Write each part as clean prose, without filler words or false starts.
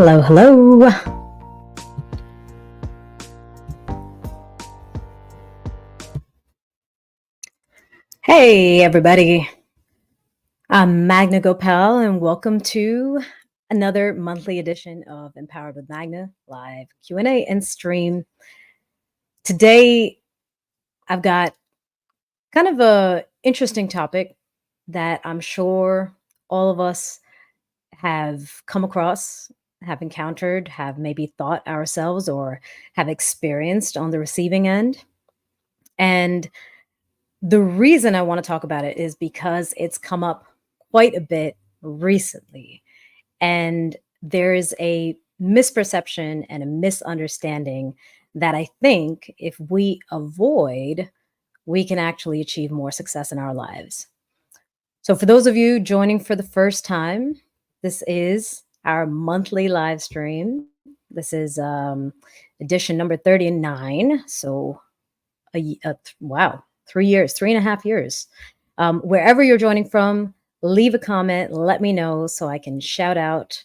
Hello, hello. Hey, everybody. I'm Magna Gopal, and welcome to another monthly edition of Empowered with Magna live Q&A and stream. Today, I've got kind of a interesting topic that I'm sure all of us have come across, have encountered, have maybe thought ourselves, or have experienced on the receiving end. And the reason I want to talk about it is because it's come up quite a bit recently. And there's a misperception and a misunderstanding that I think if we avoid, we can actually achieve more success in our lives. So, for those of you joining for the first time, this is our monthly live stream. This is edition number 39. So, wow, 3 years, 3.5 years. Wherever you're joining from, leave a comment, let me know so I can shout out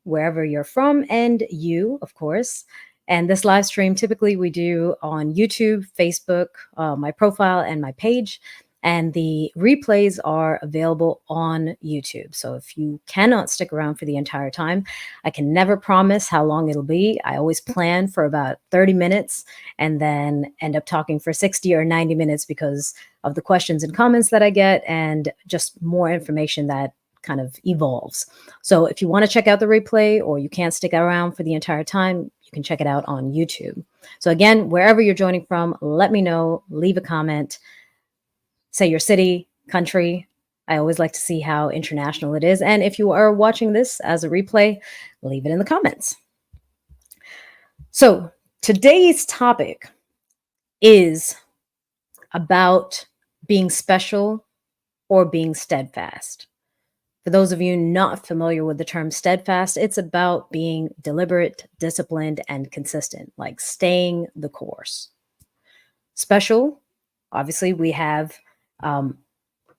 wherever you're from and you, of course. And this live stream typically we do on YouTube, Facebook, my profile, and my page. And the replays are available on YouTube. So if you cannot stick around for the entire time, I can never promise how long it'll be. I always plan for about 30 minutes and then end up talking for 60 or 90 minutes because of the questions and comments that I get and just more information that kind of evolves. So if you want to check out the replay or you can't stick around for the entire time, you can check it out on YouTube. So again, wherever you're joining from, let me know, leave a comment, say your city, country. I always like to see how international it is. And if you are watching this as a replay, leave it in the comments. So today's topic is about being special or being steadfast. For those of you not familiar with the term steadfast, it's about being deliberate, disciplined, and consistent, like staying the course. Special, obviously, we have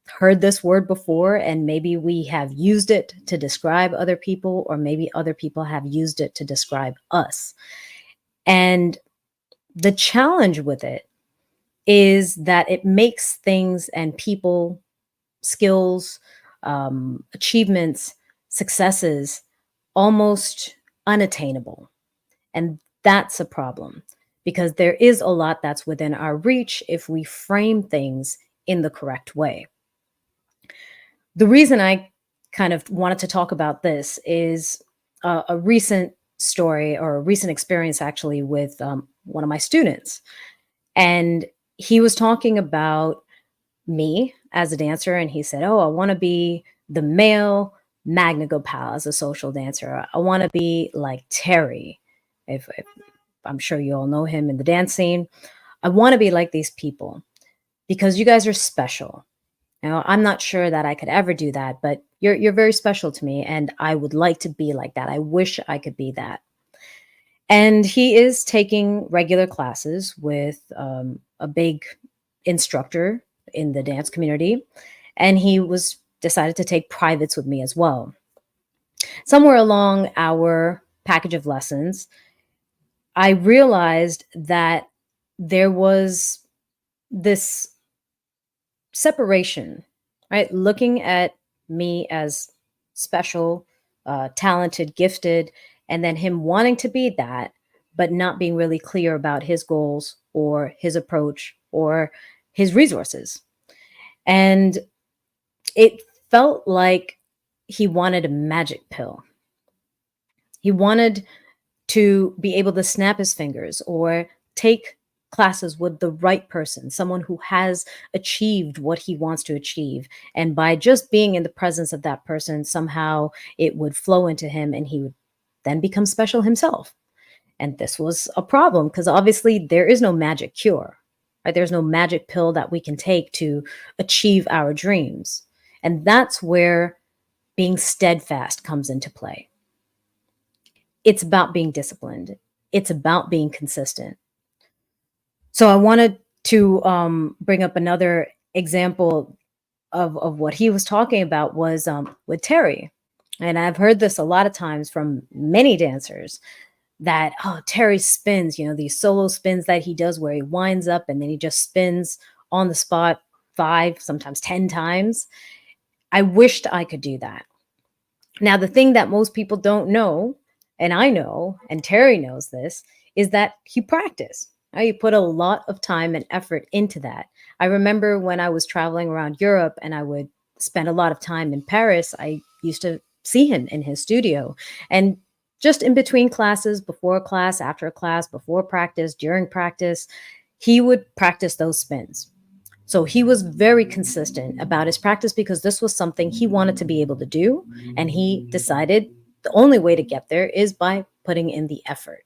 heard this word before, and maybe we have used it to describe other people, or maybe other people have used it to describe us. And the challenge with it is that it makes things and people, skills, achievements, successes almost unattainable. And that's a problem because there is a lot that's within our reach if we frame things in the correct way. The reason I kind of wanted to talk about this is a recent story or a recent experience actually with one of my students. And he was talking about me as a dancer, and he said, "Oh, I want to be the male Magna Gopal as a social dancer. I want to be like Terry. If I'm sure you all know him in the dance scene. I want to be like these people because you guys are special. You know, I'm not sure that I could ever do that, but you're very special to me, and I would like to be like that. I wish I could be that." And he is taking regular classes with a big instructor in the dance community, and he was decided to take privates with me as well. Somewhere along our package of lessons, I realized that there was this separation, right? Looking at me as special, talented, gifted, and then him wanting to be that, but not being really clear about his goals or his approach or his resources. And it felt like he wanted a magic pill. He wanted to be able to snap his fingers or take classes with the right person, someone who has achieved what he wants to achieve. And by just being in the presence of that person, somehow it would flow into him and he would then become special himself. And this was a problem because obviously there is no magic cure, right? There's no magic pill that we can take to achieve our dreams. And that's where being steadfast comes into play. It's about being disciplined. It's about being consistent. So I wanted to bring up another example of what he was talking about was with Terry. And I've heard this a lot of times from many dancers that, oh, Terry spins, these solo spins that he does where he winds up and then he just spins on the spot 5, sometimes 10 times. I wished I could do that. Now, the thing that most people don't know, and I know, and Terry knows this, is that he practiced. Right? He put a lot of time and effort into that. I remember when I was traveling around Europe and I would spend a lot of time in Paris, I used to see him in his studio. And just in between classes, before a class, after a class, before practice, during practice, he would practice those spins. So he was very consistent about his practice because this was something he wanted to be able to do. And he decided the only way to get there is by putting in the effort.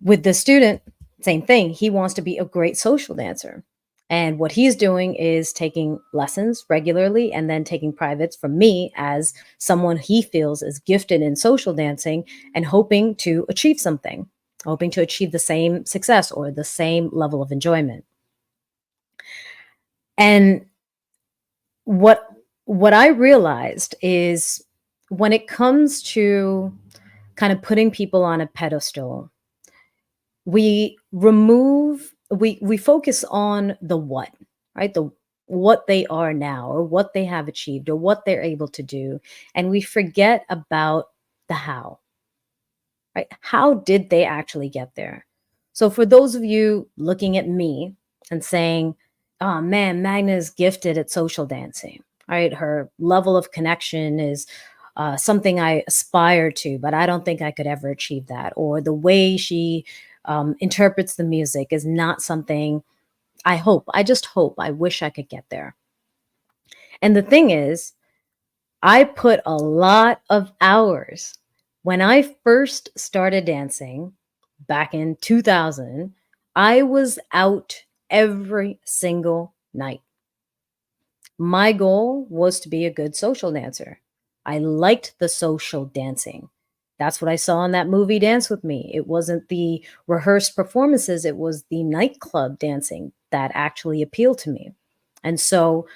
With the student, same thing. He wants to be a great social dancer. And what he's doing is taking lessons regularly and then taking privates from me as someone he feels is gifted in social dancing and hoping to achieve something, hoping to achieve the same success or the same level of enjoyment. And what what I realized is when it comes to kind of putting people on a pedestal, we focus on the what, right? The what they are now or what they have achieved or what they're able to do, and we forget about the how. Right? How did they actually get there? So for those of you looking at me and saying, "Oh man, Magna is gifted at social dancing." Right? Her level of connection is something I aspire to, but I don't think I could ever achieve that. Or the way she interprets the music is not something I just hope, I wish I could get there. And the thing is, I put a lot of hours. When I first started dancing back in 2000, I was out every single night. My goal was to be a good social dancer. I liked the social dancing. That's what I saw in that movie Dance With Me. It wasn't the rehearsed performances, it was the nightclub dancing that actually appealed to me. And so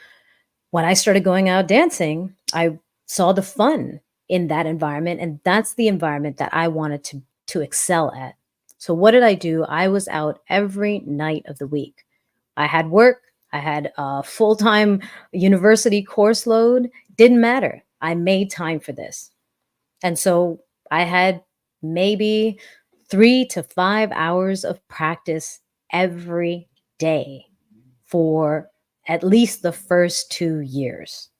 when I started going out dancing, I saw the fun in that environment, and that's the environment that I wanted to excel at. So what did I do? I was out every night of the week. I had work, I had a full-time university course load, didn't matter. I made time for this. And so I had maybe 3 to 5 hours of practice every day for at least the first 2 years.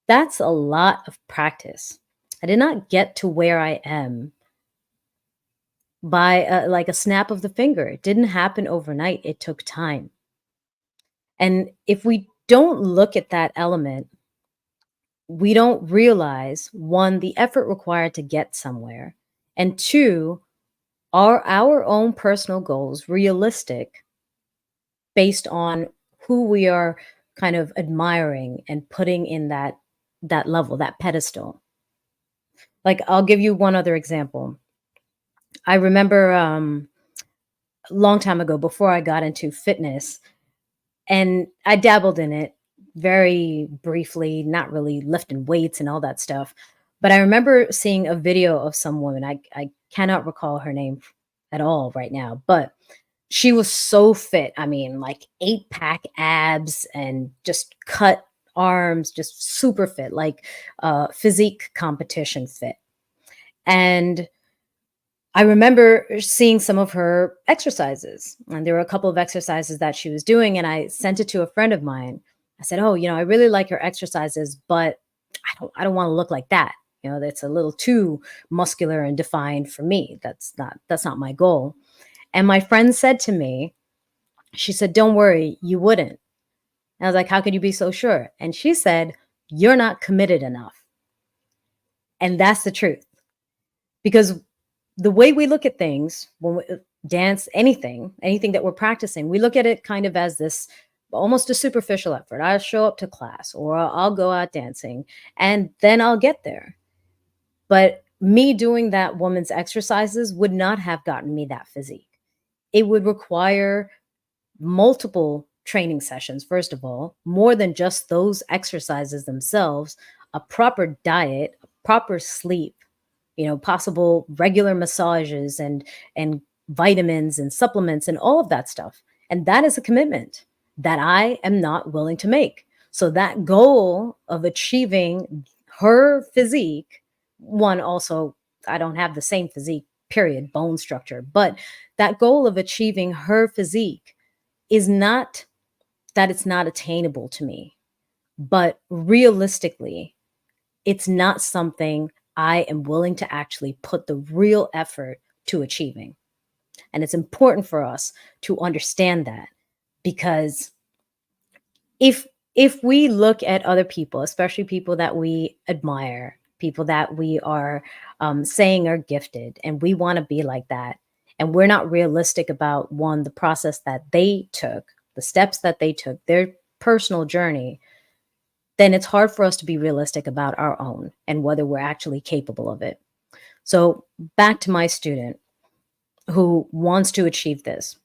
That's a lot of practice. I did not get to where I am by like a snap of the finger. It didn't happen overnight. It took time. And if we don't look at that element, we don't realize one, the effort required to get somewhere, and two, are our own personal goals realistic based on who we are kind of admiring and putting in that level, that pedestal. Like I'll give you one other example. I remember a long time ago before I got into fitness, and I dabbled in it very briefly, not really lifting weights and all that stuff. But I remember seeing a video of some woman. I cannot recall her name at all right now, but she was so fit. I mean, like 8-pack abs and just cut arms, just super fit, like physique competition fit. And I remember seeing some of her exercises, and there were a couple of exercises that she was doing, and I sent it to a friend of mine. I said, "Oh, I really like her exercises, but I don't want to look like that. That's a little too muscular and defined for me. That's not my goal." And my friend said to me, she said, "Don't worry, you wouldn't." And I was like, "How could you be so sure?" And she said, "You're not committed enough." And that's the truth. Because the way we look at things when we dance, anything that we're practicing, we look at it kind of as this almost a superficial effort. I'll show up to class or I'll go out dancing and then I'll get there. But me doing that woman's exercises would not have gotten me that physique. It would require multiple training sessions, first of all, more than just those exercises themselves, a proper diet, proper sleep, possible regular massages and vitamins and supplements and all of that stuff. And that is a commitment that I am not willing to make. So that goal of achieving her physique, one, also, I don't have the same physique, period, bone structure, but that goal of achieving her physique is not that it's not attainable to me, but realistically, it's not something I am willing to actually put the real effort to achieving. And it's important for us to understand that, because if we look at other people, especially people that we admire, people that we are saying are gifted, and we want to be like that, and we're not realistic about, one, the process that they took, the steps that they took, their personal journey, then it's hard for us to be realistic about our own and whether we're actually capable of it. So back to my student who wants to achieve this,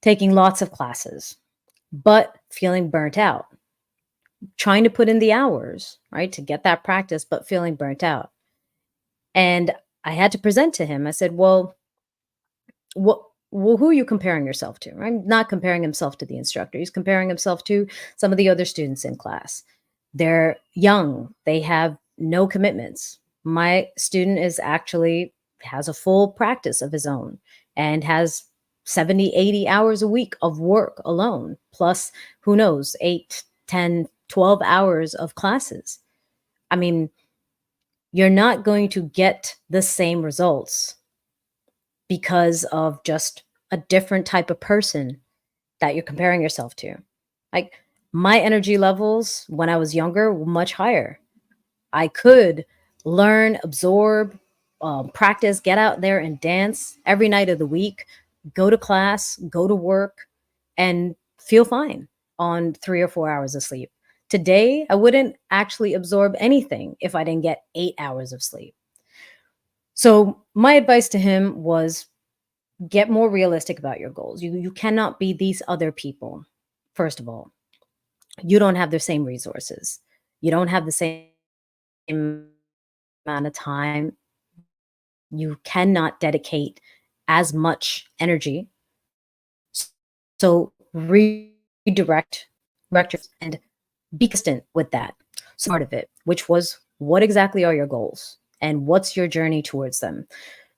taking lots of classes, but feeling burnt out, trying to put in the hours, right, to get that practice, but feeling burnt out. And I had to present to him. I said, well, who are you comparing yourself to? Right? Not comparing himself to the instructor. He's comparing himself to some of the other students in class. They're young. They have no commitments. My student has a full practice of his own and has 70, 80 hours a week of work alone, plus, who knows, 8, 10, 12 hours of classes. I mean, you're not going to get the same results because of just a different type of person that you're comparing yourself to. Like, my energy levels when I was younger were much higher. I could learn, absorb, practice, get out there and dance every night of the week, go to class, go to work, and feel fine on 3 or 4 hours of sleep. Today, I wouldn't actually absorb anything if I didn't get 8 hours of sleep. So my advice to him was, get more realistic about your goals. You cannot be these other people. First of all, you don't have the same resources. You don't have the same amount of time. You cannot dedicate as much energy. So redirect and be consistent with that. So part of it, which was, what exactly are your goals and what's your journey towards them?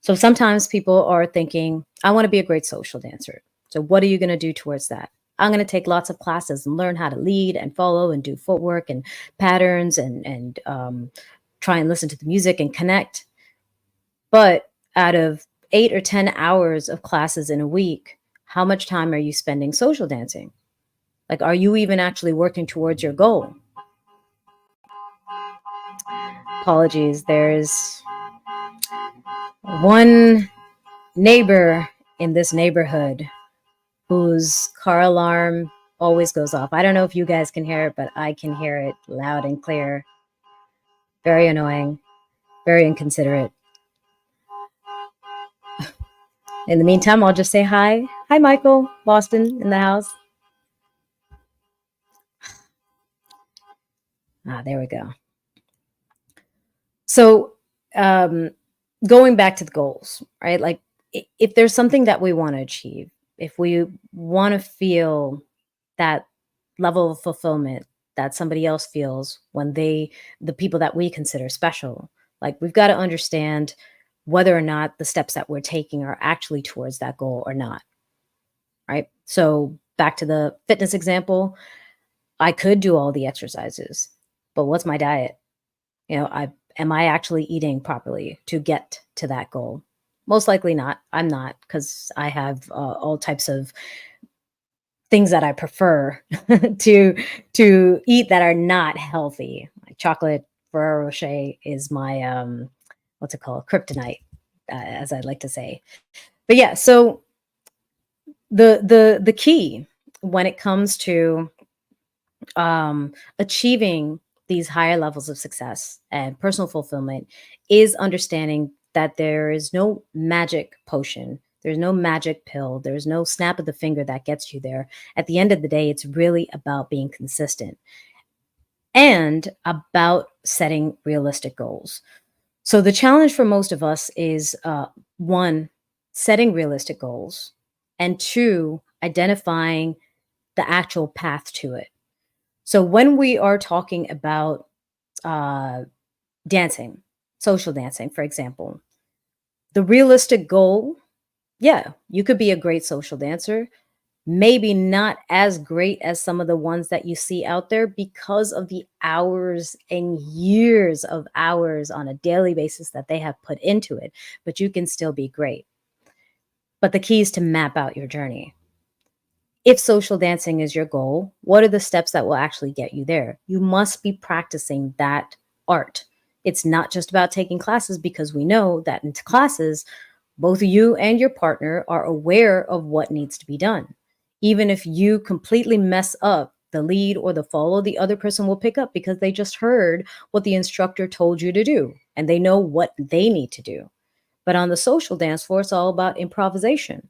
So sometimes people are thinking, I want to be a great social dancer. So what are you going to do towards that? I'm going to take lots of classes and learn how to lead and follow and do footwork and patterns and try and listen to the music and connect. But out of 8 or 10 hours of classes in a week, how much time are you spending social dancing? Like, are you even actually working towards your goal? Apologies. There's one neighbor in this neighborhood whose car alarm always goes off. I don't know if you guys can hear it, but I can hear it loud and clear. Very annoying, very inconsiderate. In the meantime, I'll just say hi. Hi, Michael, Boston in the house. There we go. So, going back to the goals, right? Like, if there's something that we want to achieve, if we want to feel that level of fulfillment that somebody else feels when the people that we consider special, like, we've got to understand whether or not the steps that we're taking are actually towards that goal or not, right? So back to the fitness example, I could do all the exercises, but what's my diet? Am I actually eating properly to get to that goal? Most likely not. I'm not, because I have all types of things that I prefer to eat that are not healthy. Like chocolate Ferrero Rocher is my what's it called, kryptonite, as I'd like to say. But yeah, so the key when it comes to achieving these higher levels of success and personal fulfillment is understanding that there is no magic potion. There's no magic pill. There's no snap of the finger that gets you there. At the end of the day, it's really about being consistent. and about setting realistic goals. So the challenge for most of us is one, setting realistic goals, and two, identifying the actual path to it. So when we are talking about uh, dancing, social dancing, for example, the realistic goal, yeah, you could be a great social dancer, maybe not as great as some of the ones that you see out there because of the hours and years of hours on a daily basis that they have put into it, but you can still be great. But the key is to map out your journey. If social dancing is your goal, what are the steps that will actually get you there? You must be practicing that art. It's not just about taking classes, because we know that in classes, both you and your partner are aware of what needs to be done. Even if you completely mess up the lead or the follow, the other person will pick up because they just heard what the instructor told you to do and they know what they need to do. But on the social dance floor, it's all about improvisation,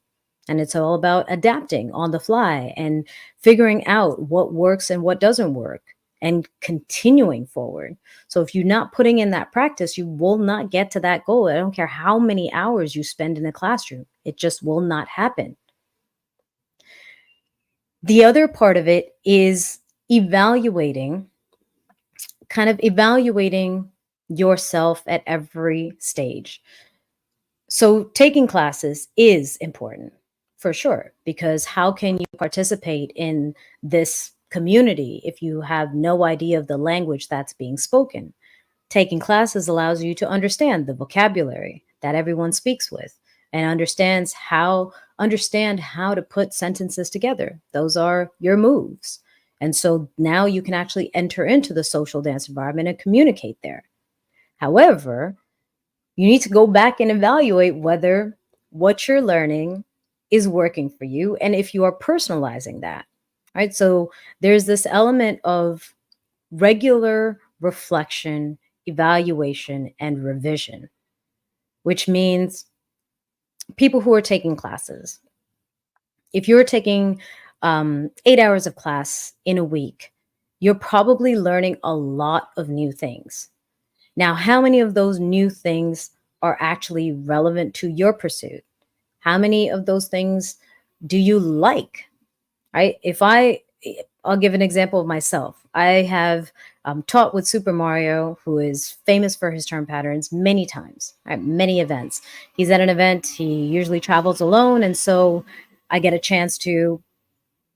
and it's all about adapting on the fly and figuring out what works and what doesn't work and continuing forward. So if you're not putting in that practice, you will not get to that goal. I don't care how many hours you spend in the classroom, it just will not happen. The other part of it is evaluating, kind of evaluating yourself at every stage. So taking classes is important for sure, because how can you participate in this community if you have no idea of the language that's being spoken? Taking classes allows you to understand the vocabulary that everyone speaks with and understand how to put sentences together. Those are your moves. And so now you can actually enter into the social dance environment and communicate there. However, you need to go back and evaluate whether what you're learning is working for you and if you are personalizing that. Right? So there's this element of regular reflection, evaluation, and revision, which means people who are taking classes, if you're taking 8 hours of class in a week, you're probably learning a lot of new things. Now, how many of those new things are actually relevant to your pursuit? How many of those things do you like? Right? I'll give an example of myself. I have taught with Super Mario, who is famous for his turn patterns, many times at many events. He's at an event, he usually travels alone. And so I get a chance to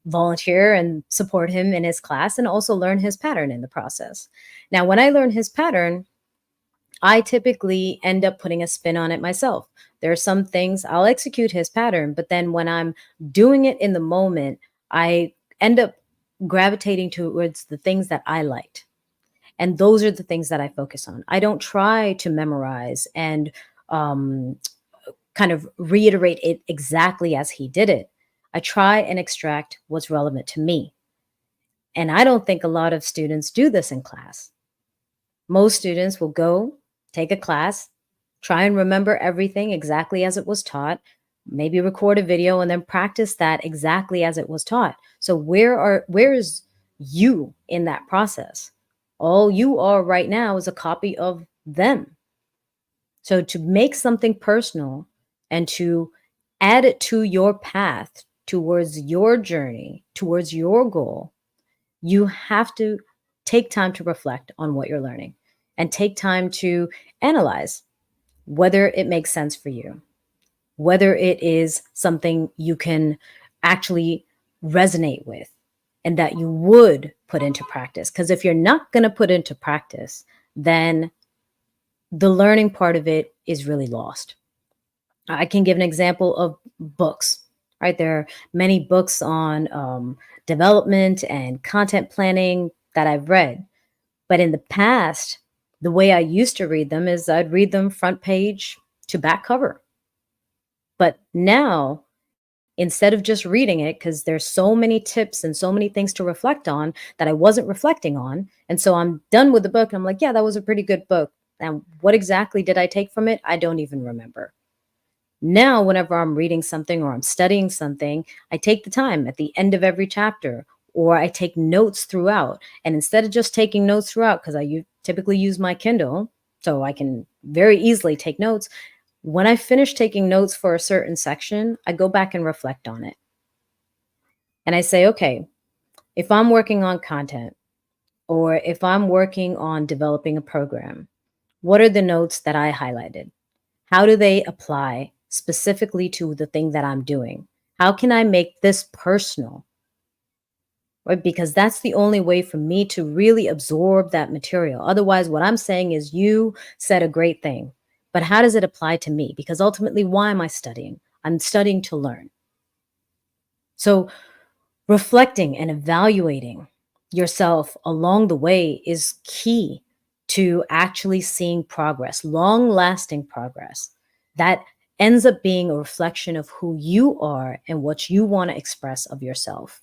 volunteer and support him in his class and also learn his pattern in the process. Now, when I learn his pattern, I typically end up putting a spin on it myself. There are some things I'll execute his pattern, but then when I'm doing it in the moment, I end up gravitating towards the things that I liked. And those are the things that I focus on. I don't try to memorize and um, kind of reiterate it exactly as he did it. I try and extract what's relevant to me. And I don't think a lot of students do this in class. Most students will go, take a class, try and remember everything exactly as it was taught, maybe record a video and then practice that exactly as it was taught. So where is you in that process? All you are right now is a copy of them. So to make something personal and to add it to your path towards your journey, towards your goal, you have to take time to reflect on what you're learning and take time to analyze whether it makes sense for you, whether it is something you can actually resonate with and that you would put into practice. Because if you're not going to put into practice, then the learning part of it is really lost. I can give an example of books, right? There are many books on development and content planning that I've read. But in the past, the way I used to read them is I'd read them front page to back cover. But now, instead of just reading it, because there's so many tips and so many things to reflect on that I wasn't reflecting on. And so I'm done with the book. And I'm like, yeah, that was a pretty good book. And what exactly did I take from it? I don't even remember. Now, whenever I'm reading something or I'm studying something, I take the time at the end of every chapter or I take notes throughout. And instead of just taking notes throughout, because typically use my Kindle, so I can very easily take notes. When I finish taking notes for a certain section, I go back and reflect on it. And I say, okay, if I'm working on content or if I'm working on developing a program, what are the notes that I highlighted? How do they apply specifically to the thing that I'm doing? How can I make this personal? Right? Because that's the only way for me to really absorb that material. Otherwise, what I'm saying is you said a great thing, but how does it apply to me? Because ultimately, why am I studying? I'm studying to learn. So reflecting and evaluating yourself along the way is key to actually seeing progress, long lasting progress that ends up being a reflection of who you are and what you want to express of yourself.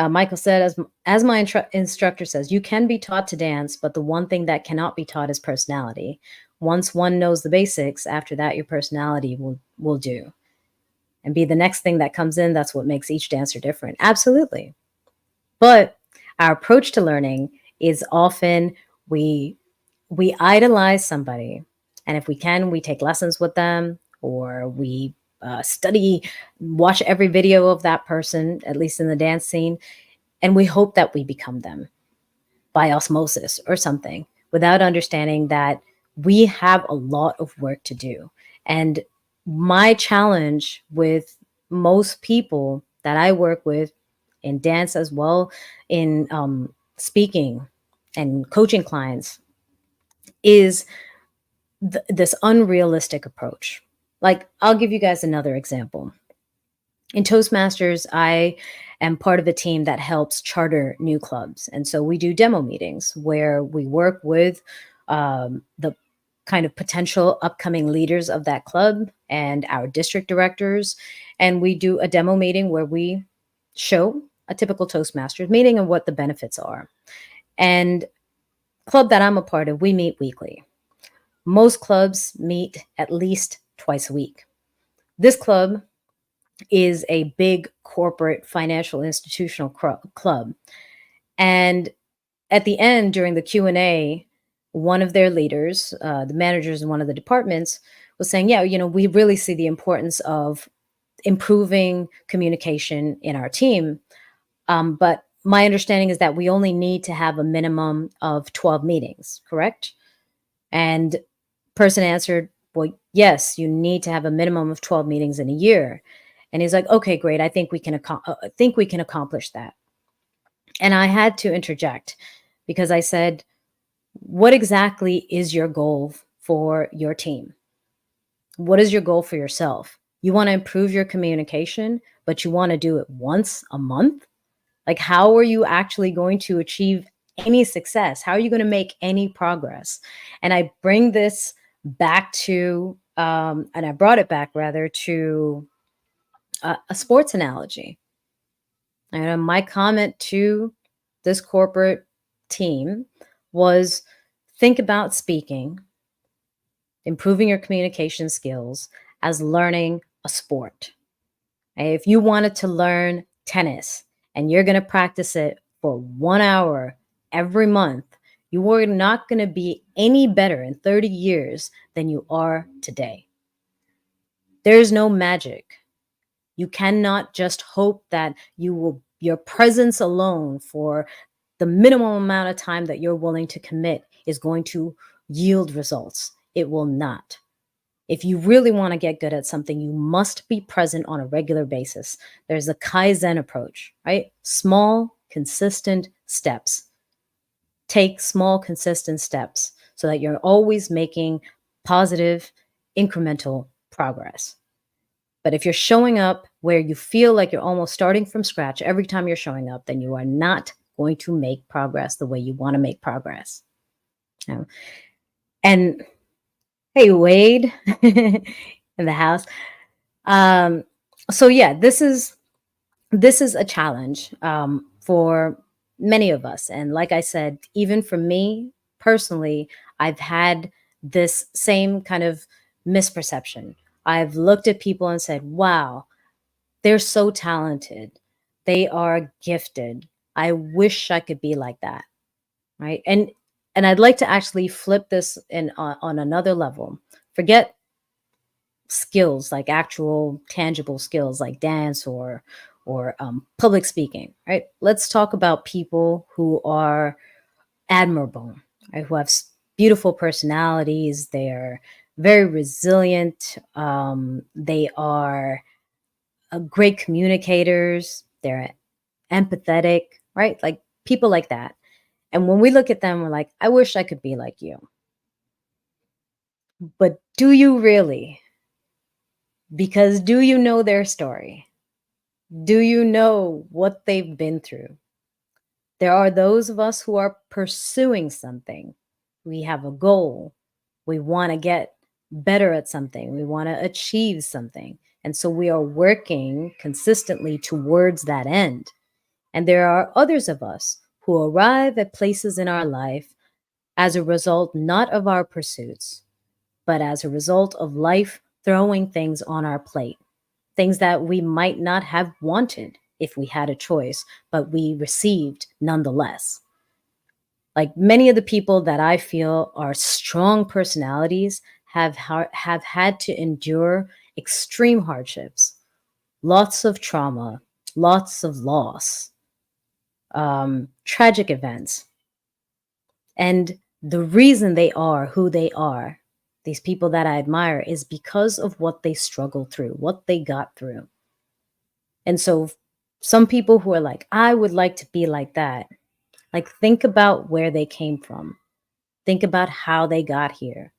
Michael said, as my instructor says, you can be taught to dance, but the one thing that cannot be taught is personality. Once one knows the basics, after that, your personality will do and be the next thing that comes in. That's what makes each dancer different. Absolutely. But our approach to learning is often we idolize somebody, and if we can, we take lessons with them, or we study, watch every video of that person, at least in the dance scene, and we hope that we become them by osmosis or something, without understanding that we have a lot of work to do. And my challenge with most people that I work with in dance, as well in speaking and coaching clients, is this unrealistic approach. Like, I'll give you guys another example. In Toastmasters, I am part of a team that helps charter new clubs. And so we do demo meetings where we work with the kind of potential upcoming leaders of that club and our district directors. And we do a demo meeting where we show a typical Toastmasters meeting and what the benefits are. And club that I'm a part of, we meet weekly. Most clubs meet at least twice a week. This club is a big corporate financial institutional club. And at the end, during the Q&A, one of their leaders, the managers in one of the departments, was saying, yeah, we really see the importance of improving communication in our team. But my understanding is that we only need to have a minimum of 12 meetings, correct? And person answered, well, yes, you need to have a minimum of 12 meetings in a year. And he's like, okay, great. I think we can accomplish that. And I had to interject because I said, what exactly is your goal for your team? What is your goal for yourself? You want to improve your communication, but you want to do it once a month? Like, how are you actually going to achieve any success? How are you going to make any progress? And I bring this back to, and I brought it back rather to a sports analogy. And my comment to this corporate team was, think about speaking, improving your communication skills as learning a sport. If you wanted to learn tennis and you're going to practice it for 1 hour every month, you are not going to be any better in 30 years than you are today. There's no magic. You cannot just hope that your presence alone for the minimum amount of time that you're willing to commit is going to yield results. It will not. If you really want to get good at something, you must be present on a regular basis. There's a Kaizen approach, right? Small, consistent steps. Take small, consistent steps so that you're always making positive, incremental progress. But if you're showing up where you feel like you're almost starting from scratch every time you're showing up, then you are not going to make progress the way you want to make progress. And hey, Wade in the house. So yeah, this is a challenge for many of us. And like I said, even for me personally, I've had this same kind of misperception. I've looked at people and said, wow, they're so talented. They are gifted. I wish I could be like that, right? And I'd like to actually flip this in on another level. Forget skills like actual tangible skills like dance or public speaking, right? Let's talk about people who are admirable, right? Who have beautiful personalities. They're very resilient. They are great communicators. They're empathetic, right? Like people like that. And when we look at them, we're like, I wish I could be like you. But do you really? Because do you know their story? Do you know what they've been through? There are those of us who are pursuing something. We have a goal. We want to get better at something. We want to achieve something. And so we are working consistently towards that end. And there are others of us who arrive at places in our life as a result not of our pursuits, but as a result of life throwing things on our plate, things that we might not have wanted if we had a choice, but we received nonetheless. Like many of the people that I feel are strong personalities have had to endure extreme hardships, lots of trauma, lots of loss, tragic events. And the reason they are who they are, these people that I admire, is because of what they struggled through, what they got through. And so, some people who are like, I would like to be like that, like, think about where they came from, think about how they got here.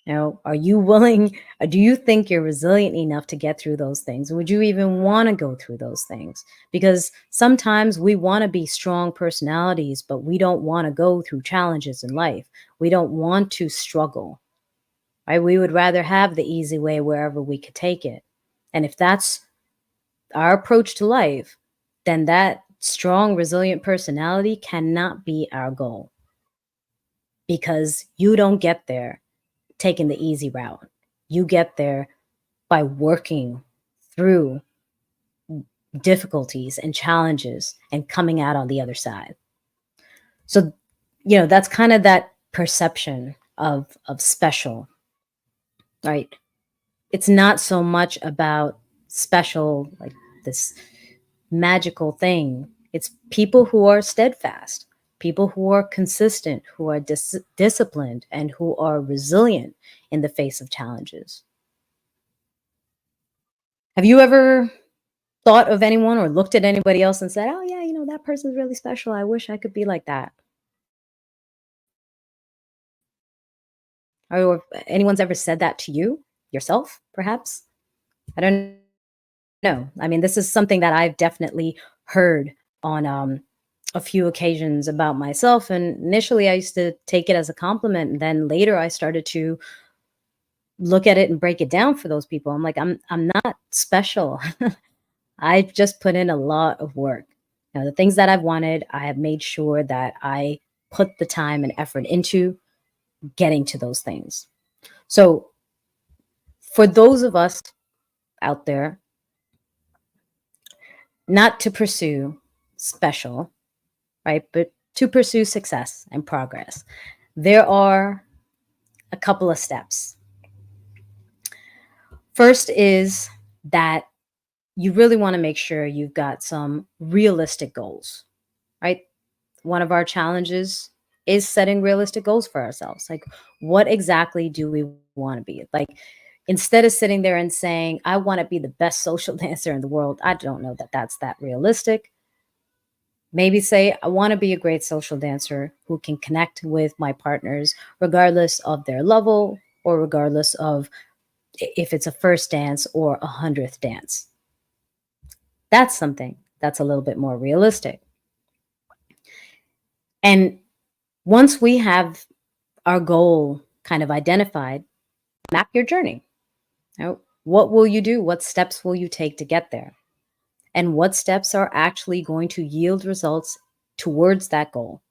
Now, are you willing, do you think you're resilient enough to get through those things? Would you even want to go through those things? Because sometimes we want to be strong personalities, but we don't want to go through challenges in life. We don't want to struggle, right? We would rather have the easy way wherever we could take it. And if that's our approach to life, then that strong, resilient personality cannot be our goal, because you don't get there taking the easy route. You get there by working through difficulties and challenges and coming out on the other side. So, that's kind of that perception of special, right? It's not so much about special, like this magical thing. It's people who are steadfast, people who are consistent, who are disciplined, and who are resilient in the face of challenges. Have you ever thought of anyone or looked at anybody else and said, "Oh yeah, that person's really special. I wish I could be like that." Or if anyone's ever said that to you yourself, perhaps? I don't know. I mean, this is something that I've definitely heard on a few occasions about myself. And initially, I used to take it as a compliment, and then later, I started to look at it and break it down for those people. I'm like, I'm not special. I just put in a lot of work. The things that I've wanted, I have made sure that I put the time and effort into getting to those things. So, for those of us out there, not to pursue special, right, but to pursue success and progress, there are a couple of steps. First is that you really want to make sure you've got some realistic goals, right? One of our challenges is setting realistic goals for ourselves. Like, what exactly do we want to be? Like, instead of sitting there and saying, I want to be the best social dancer in the world, I don't know that that's that realistic. Maybe say, I want to be a great social dancer who can connect with my partners, regardless of their level or regardless of if it's a first dance or a 100th dance. That's something that's a little bit more realistic. And once we have our goal kind of identified, map your journey. What will you do? What steps will you take to get there? And what steps are actually going to yield results towards that goal?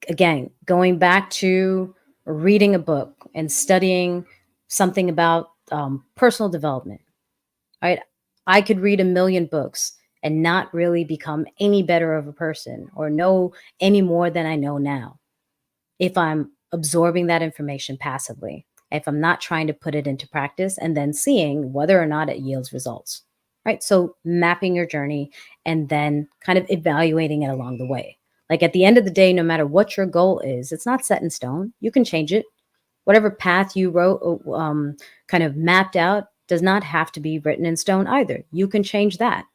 Again, going back to reading a book and studying something about personal development, right? I could read a million books and not really become any better of a person or know any more than I know now if I'm absorbing that information passively, if I'm not trying to put it into practice and then seeing whether or not it yields results, right? So mapping your journey and then kind of evaluating it along the way. Like at the end of the day, no matter what your goal is, it's not set in stone. You can change it. Whatever path you wrote, kind of mapped out, does not have to be written in stone either. You can change that.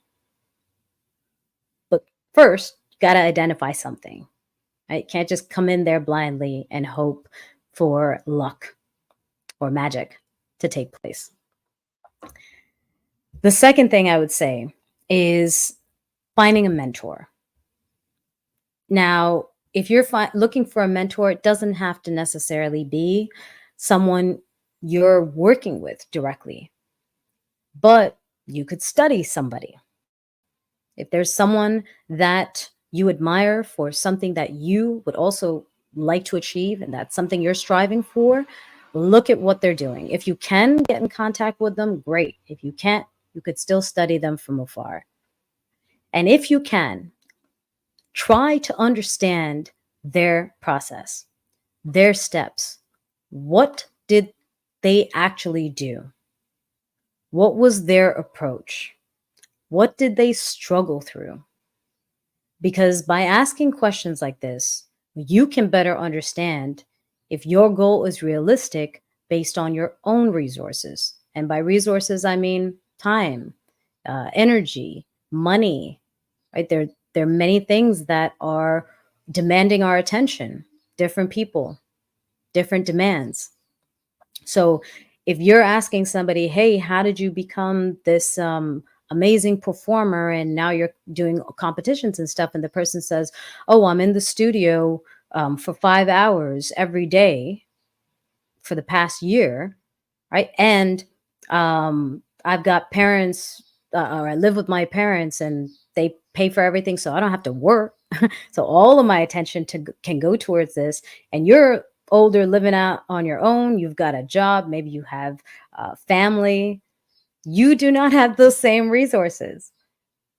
But first, you got to identify something. Right? Can't just come in there blindly and hope for luck or magic to take place. The second thing I would say is finding a mentor. Now, if you're looking for a mentor, it doesn't have to necessarily be someone you're working with directly, but you could study somebody. If there's someone that you admire for something that you would also like to achieve and that's something you're striving for, look at what they're doing. If you can get in contact with them, great. If you can't, you could still study them from afar. And if you can, try to understand their process, their steps. What did they actually do? What was their approach? What did they struggle through? Because by asking questions like this, you can better understand if your goal is realistic based on your own resources. And by resources, I mean time, energy, money, right? There are many things that are demanding our attention, different people, different demands. So if you're asking somebody, hey, how did you become this amazing performer and now you're doing competitions and stuff, and the person says, oh, I'm in the studio for 5 hours every day for the past year, right? And I've got parents, or I live with my parents and they pay for everything, so I don't have to work. So all of my attention can go towards this. And you're older, living out on your own. You've got a job. Maybe you have family. You do not have those same resources,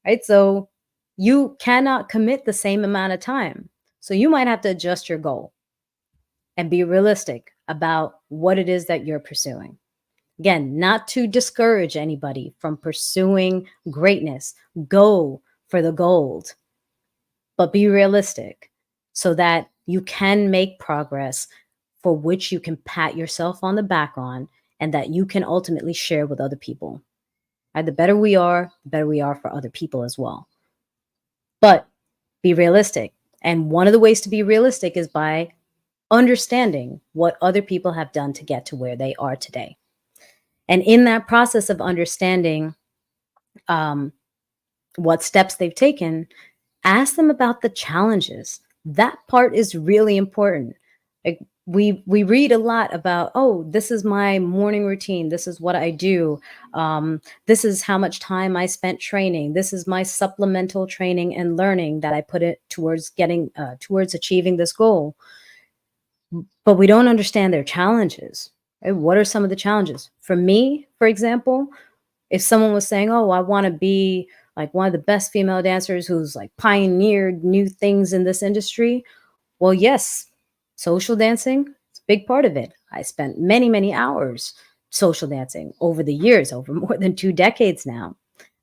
right? So you cannot commit the same amount of time. So you might have to adjust your goal and be realistic about what it is that you're pursuing. Again, not to discourage anybody from pursuing greatness. Go for the gold, but be realistic so that you can make progress for which you can pat yourself on the back on and that you can ultimately share with other people. Right? The better we are, the better we are for other people as well. But be realistic. And one of the ways to be realistic is by understanding what other people have done to get to where they are today. And in that process of understanding what steps they've taken, ask them about the challenges. That part is really important. Like we read a lot about, oh, this is my morning routine. This is what I do. This is how much time I spent training. This is my supplemental training and learning that I put it towards getting towards achieving this goal. But we don't understand their challenges. Right? What are some of the challenges? For me, for example, if someone was saying, oh, I want to be like one of the best female dancers who's like pioneered new things in this industry, well, yes, social dancing is a big part of it. I spent many, many hours social dancing over the years, over more than 2 decades now.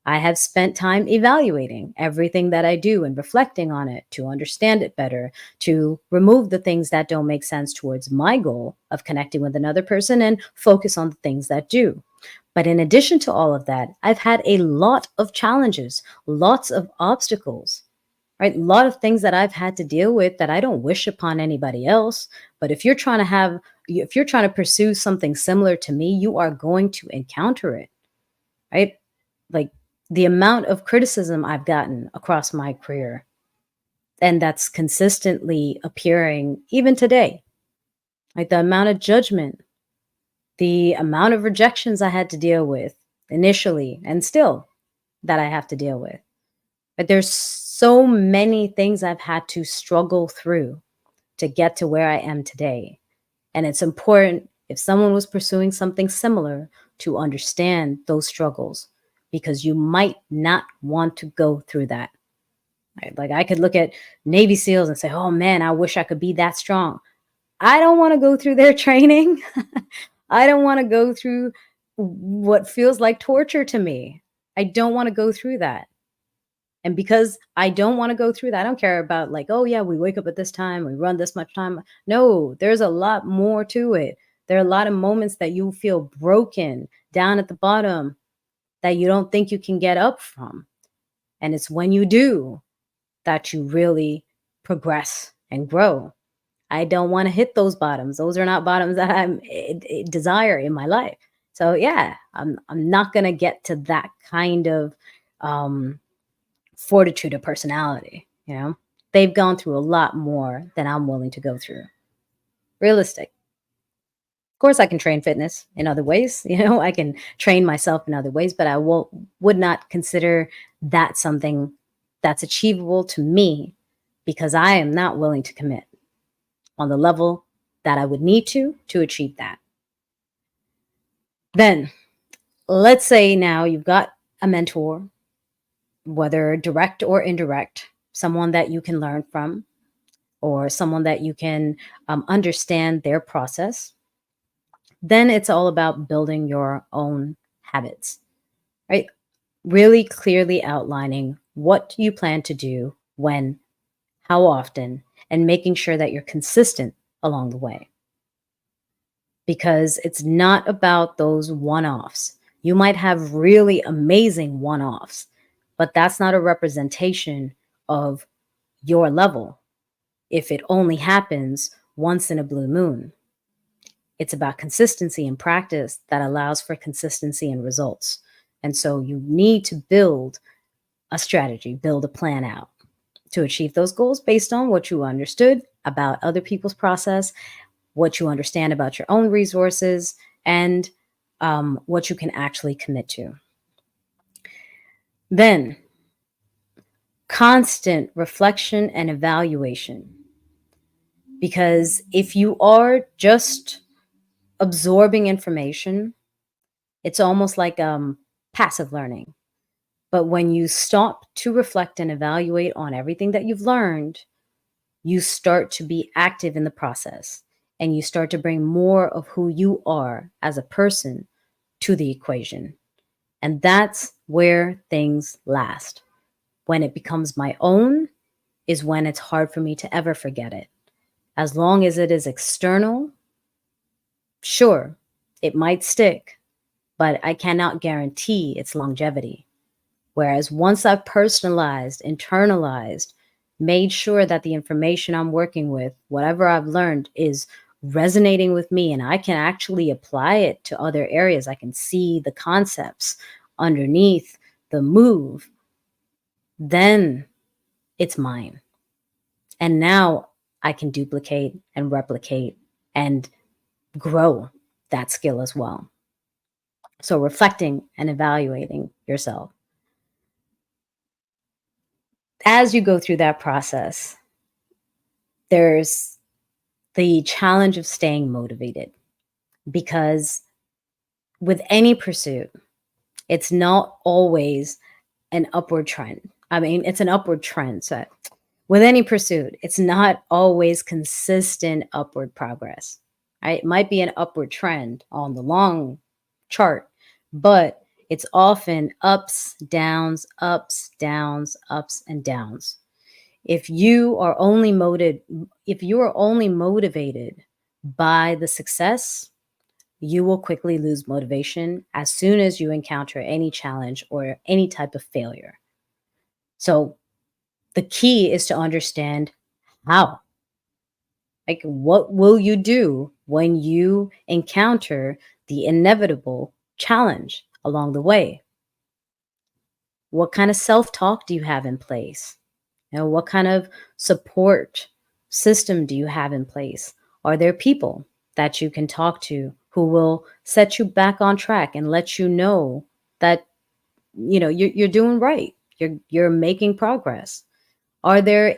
I have spent time evaluating everything that I do and reflecting on it to understand it better, to remove the things that don't make sense towards my goal of connecting with another person and focus on the things that do. But in addition to all of that, I've had a lot of challenges, lots of obstacles, right? A lot of things that I've had to deal with that I don't wish upon anybody else. But if you're trying to pursue something similar to me, you are going to encounter it, right? Like the amount of criticism I've gotten across my career, and that's consistently appearing even today, like the amount of judgment, the amount of rejections I had to deal with initially and still that I have to deal with. But there's so many things I've had to struggle through to get to where I am today. And it's important if someone was pursuing something similar to understand those struggles, because you might not want to go through that. Right? Like I could look at Navy SEALs and say, oh man, I wish I could be that strong. I don't want to go through their training. I don't want to go through what feels like torture to me. I don't want to go through that. And because I don't want to go through that, I don't care about like, oh yeah, we wake up at this time, we run this much time. No, there's a lot more to it. There are a lot of moments that you feel broken down at the bottom that you don't think you can get up from. And it's when you do that you really progress and grow. I don't want to hit those bottoms. Those are not bottoms that I desire in my life. So yeah, I'm not gonna get to that kind of fortitude of personality. You know, they've gone through a lot more than I'm willing to go through. Realistic. Of course, I can train fitness in other ways. You know, I can train myself in other ways, but I would not consider that something that's achievable to me because I am not willing to commit on the level that I would need to achieve that. Then let's say now you've got a mentor, whether direct or indirect, someone that you can learn from or someone that you can understand their process. Then it's all about building your own habits, right? Really clearly outlining what you plan to do, when, how often, and making sure that you're consistent along the way. Because it's not about those one-offs. You might have really amazing one-offs, but that's not a representation of your level if it only happens once in a blue moon. It's about consistency and practice that allows for consistency and results. And so you need to build a strategy, build a plan out to achieve those goals based on what you understood about other people's process, what you understand about your own resources, and what you can actually commit to. Then, constant reflection and evaluation. Because if you are just absorbing information, it's almost like passive learning. But when you stop to reflect and evaluate on everything that you've learned, you start to be active in the process and you start to bring more of who you are as a person to the equation. And that's where things last. When it becomes my own is when it's hard for me to ever forget it. As long as it is external, sure, it might stick, but I cannot guarantee its longevity. Whereas once I've personalized, internalized, made sure that the information I'm working with, whatever I've learned, is resonating with me and I can actually apply it to other areas. I can see the concepts underneath the move, then it's mine. And now I can duplicate and replicate and grow that skill as well. So reflecting and evaluating yourself. As you go through that process, there's the challenge of staying motivated, because with any pursuit, it's not always an upward trend. I mean, it's an upward trend. So with any pursuit, it's not always consistent upward progress. Right? It might be an upward trend on the long chart, but it's often ups, downs, ups, downs, ups, and downs. If you are only motivated by the success, you will quickly lose motivation as soon as you encounter any challenge or any type of failure. So the key is to understand how. Like, what will you do when you encounter the inevitable challenge along the way? What kind of self-talk do you have in place? You know, what kind of support system do you have in place? Are there people that you can talk to who will set you back on track and let you know that, you know, you're doing right? You're making progress. Are there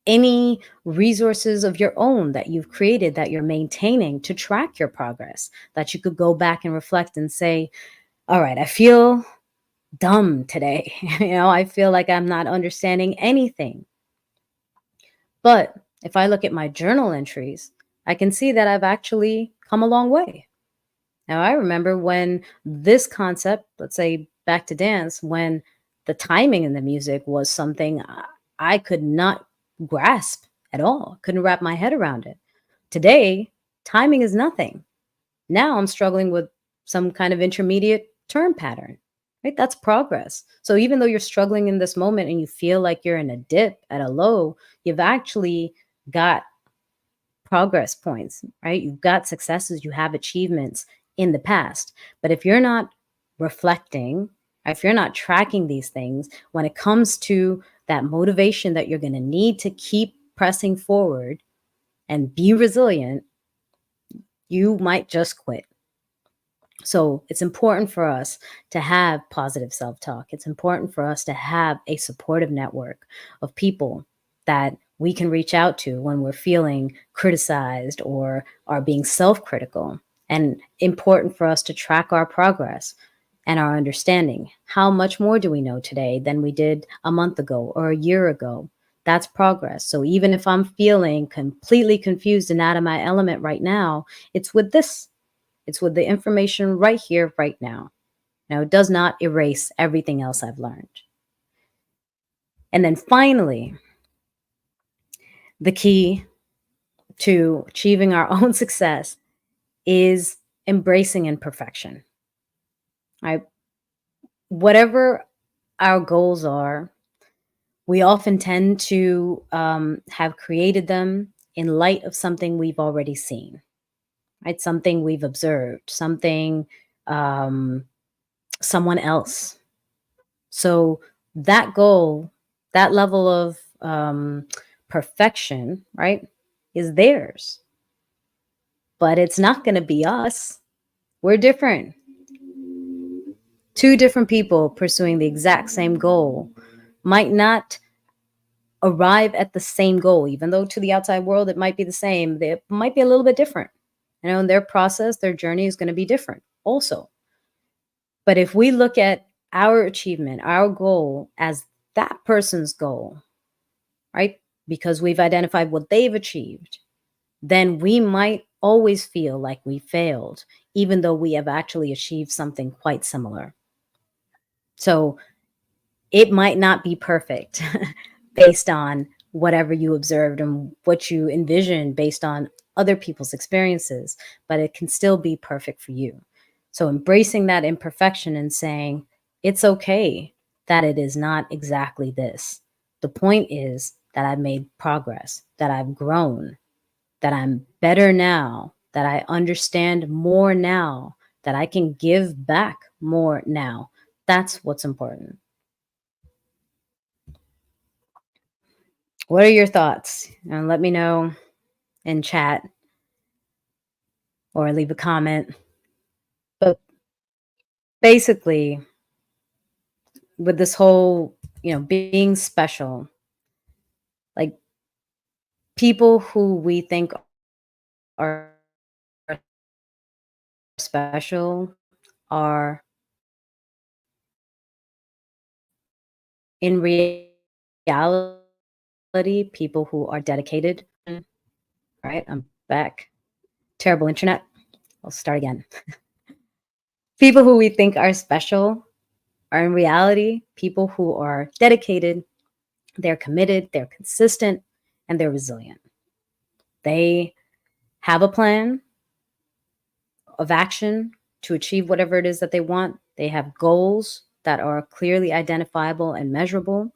any resources of your own that you've created that you're maintaining to track your progress, that you could go back and reflect and say, all right, I feel dumb today. I feel like I'm not understanding anything. But if I look at my journal entries, I can see that I've actually come a long way. Now, I remember when this concept, let's say back to dance, when the timing in the music was something I could not grasp at all, couldn't wrap my head around it. Today, timing is nothing. Now I'm struggling with some kind of intermediate turn pattern, right? That's progress. So even though you're struggling in this moment and you feel like you're in a dip at a low, you've actually got progress points, right? You've got successes, you have achievements in the past. But if you're not reflecting, if you're not tracking these things, when it comes to that motivation that you're going to need to keep pressing forward and be resilient, you might just quit. So it's important for us to have positive self-talk. It's important for us to have a supportive network of people that we can reach out to when we're feeling criticized or are being self-critical. And important for us to track our progress and our understanding. How much more do we know today than we did a month ago or a year ago? That's progress. So even if I'm feeling completely confused and out of my element right now, it's with this. It's with the information right here, right now. Now, it does not erase everything else I've learned. And then finally, the key to achieving our own success is embracing imperfection. Right? Whatever our goals are, we often tend to have created them in light of something we've already seen, right? Something we've observed, something someone else. So that goal, that level of perfection, right, is theirs. But it's not going to be us. We're different. Two different people pursuing the exact same goal might not arrive at the same goal, even though to the outside world it might be the same. It might be a little bit different. And their process, their journey is going to be different also. But if we look at our achievement, our goal as that person's goal, right? Because we've identified what they've achieved, then we might always feel like we failed, even though we have actually achieved something quite similar. So it might not be perfect based on whatever you observed and what you envisioned based on other people's experiences, but it can still be perfect for you. So embracing that imperfection and saying, it's okay that it is not exactly this. The point is that I've made progress, that I've grown, that I'm better now, that I understand more now, that I can give back more now. That's what's important. What are your thoughts? And let me know in chat or leave a comment. But basically, with this whole, being special, like people who we think are special are in reality people who are dedicated. All right, I'm back. Terrible internet. I'll start again. People who we think are special are in reality people who are dedicated, they're committed, they're consistent, and they're resilient. They have a plan of action to achieve whatever it is that they want. They have goals that are clearly identifiable and measurable.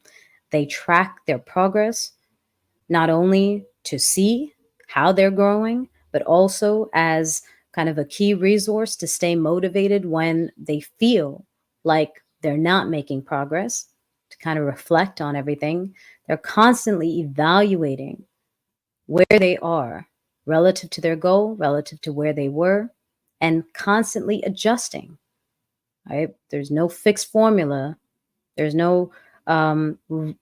They track their progress, not only to see how they're growing, but also as kind of a key resource to stay motivated when they feel like they're not making progress, to kind of reflect on everything. They're constantly evaluating where they are relative to their goal, relative to where they were, and constantly adjusting. Right? There's no fixed formula. There's no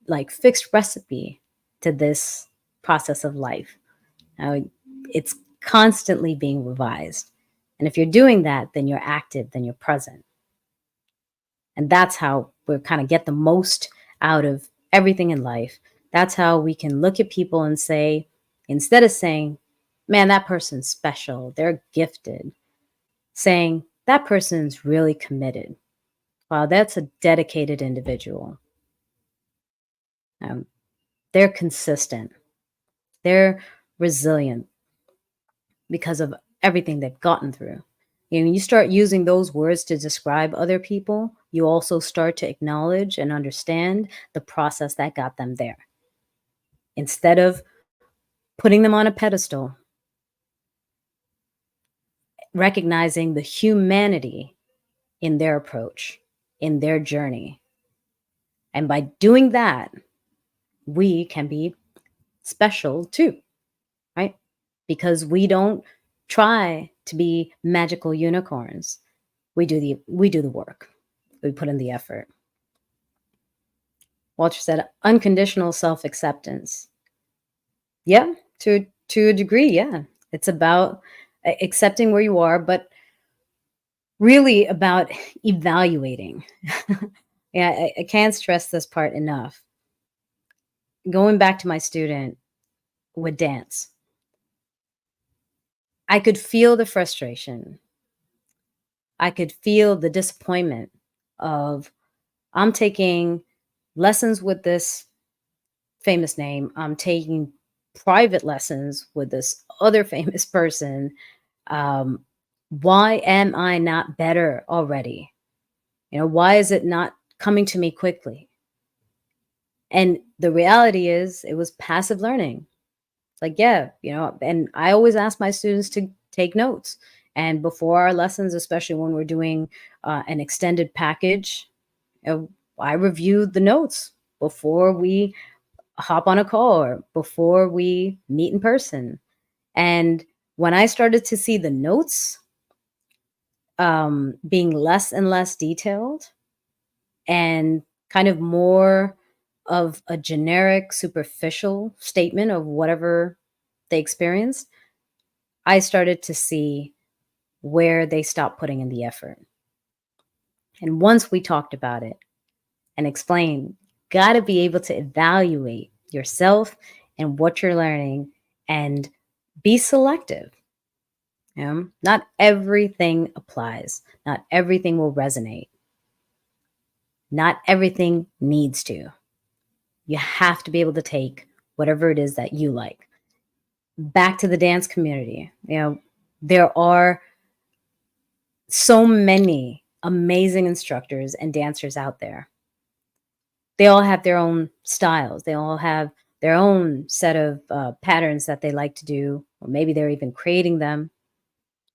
like fixed recipe to this process of life. It's constantly being revised. And if you're doing that, then you're active, then you're present. And that's how we kind of get the most out of everything in life. That's how we can look at people and say, instead of saying, man, that person's special, they're gifted, saying, that person's really committed. Wow, that's a dedicated individual. Um, they're consistent, they're resilient because of everything they've gotten through. When you start using those words to describe other people, you also start to acknowledge and understand the process that got them there. Instead of putting them on a pedestal, recognizing the humanity in their approach, in their journey. And by doing that, we can be special too, right? Because we don't try to be magical unicorns. We do the work. We put in the effort. Walter said unconditional self-acceptance. Yeah, to a degree, yeah. It's about accepting where you are, but really about evaluating. Yeah, I can't stress this part enough. Going back to my student with dance, I could feel the frustration. I could feel the disappointment of I'm taking lessons with this famous name. I'm taking private lessons with this other famous person. Um, why am I not better already? Why is it not coming to me quickly? And the reality is, it was passive learning. Like, yeah, and I always ask my students to take notes. And before our lessons, especially when we're doing an extended package, I review the notes before we hop on a call or before we meet in person. And when I started to see the notes being less and less detailed and kind of more of a generic, superficial statement of whatever they experienced, I started to see where they stopped putting in the effort. And once we talked about it and explained, got to be able to evaluate yourself and what you're learning and be selective. Not everything applies. Not everything will resonate. Not everything needs to. You have to be able to take whatever it is that you like. Back to the dance community. There are so many amazing instructors and dancers out there. They all have their own styles. They all have their own set of patterns that they like to do, or maybe they're even creating them.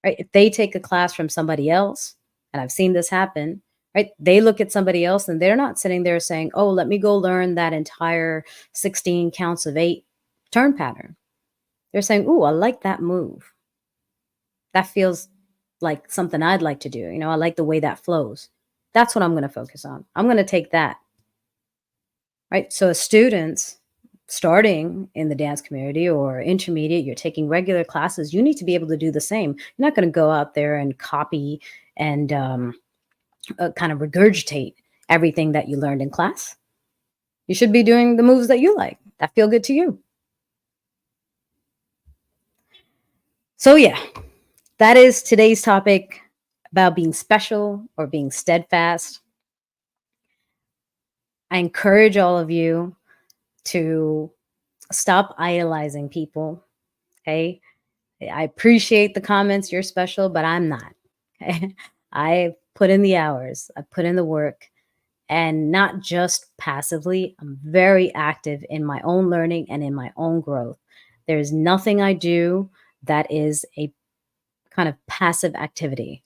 Right? If they take a class from somebody else, and I've seen this happen, right? They look at somebody else and they're not sitting there saying, "Oh, let me go learn that entire 16 counts of 8 turn pattern." They're saying, "Ooh, I like that move. That feels like something I'd like to do. I like the way that flows. That's what I'm going to focus on. I'm going to take that." Right? So as students starting in the dance community or intermediate, you're taking regular classes, you need to be able to do the same. You're not going to go out there and copy and kind of regurgitate everything that you learned in class. You should be doing the moves that you like, that feel good to you. So yeah, that is today's topic about being special or being steadfast. I encourage all of you to stop idolizing people. Okay. I appreciate the comments. You're special, but I'm not. Okay. I put in the hours, I put in the work, and not just passively. I'm very active in my own learning and in my own growth. There's nothing I do that is a kind of passive activity.